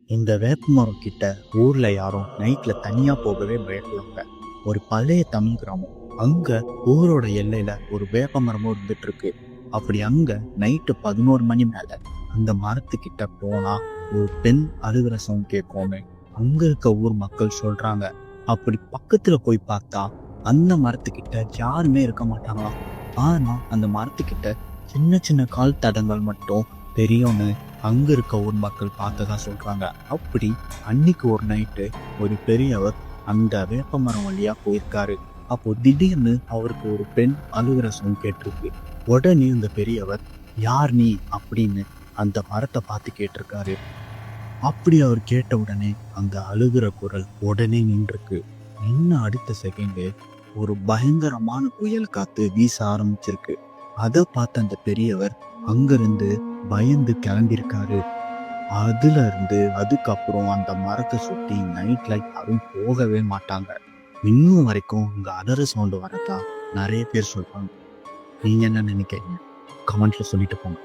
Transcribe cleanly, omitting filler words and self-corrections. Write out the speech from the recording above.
இந்த வேப்பமரம் கிட்ட ஊர்ல யாரும் நைட்ல தனியா போகவே பயப்படுவாங்க. ஒரு பழைய தமிழ் கிராமம். அங்க ஊரோட எல்லையில ஒரு வேப்பமரமும் இருந்துட்டு இருக்கு. அப்படி அங்க நைட்டு 11 மணி மேல அந்த மரத்துக்கிட்ட போனா ஒரு பெண் அழுகிற சவுண்ட் கேட்கும்னு அங்க இருக்க ஊர் மக்கள் சொல்றாங்க. அப்படி பக்கத்துல போய் பார்த்தா அந்த மரத்துக்கிட்ட யாருமே இருக்க மாட்டாங்களாம். ஆனா அந்த மரத்துக்கிட்ட சின்ன சின்ன கால் தடங்கள் மட்டும் தெரியும்னு அங்க இருக்க ஊர் மக்கள் பார்த்ததா சொல்றாங்க. அப்படி அன்னைக்கு ஒரு நைட்டு ஒரு பெரியவர் அந்த வேப்பமரம் வழியா போயிருக்காரு. அப்போ திடீர்னு அவருக்கு ஒரு பெண் அழுகிற சவுண்ட் கேட்டிருக்கு. உடனே அந்த பெரியவர், யார் நீ அப்படின்னு அந்த மரத்தை பார்த்து கேட்டிருக்காரு. அப்படி அவர் கேட்ட உடனே அந்த அழுகிற குரல் உடனே நின்றுருக்கு. நின்ன அடுத்த செகண்டு ஒரு பயங்கரமான புயல் காத்து வீச ஆரம்பிச்சிருக்கு. அதை பார்த்த அந்த பெரியவர் அங்கிருந்து பயந்து கிளம்பியிருக்காரு. அதுல இருந்து அதுக்கப்புறம் அந்த மரத்தை சுத்தி நைட்ல யாரும் போகவே மாட்டாங்க. இன்னும் வரைக்கும் இங்க அதர சவுண்ட் வரதா நிறைய பேர் சொல்றாங்க. நீங்க என்ன நினைக்கிறீங்க? கமெண்ட்ல சொல்லிட்டு போங்க.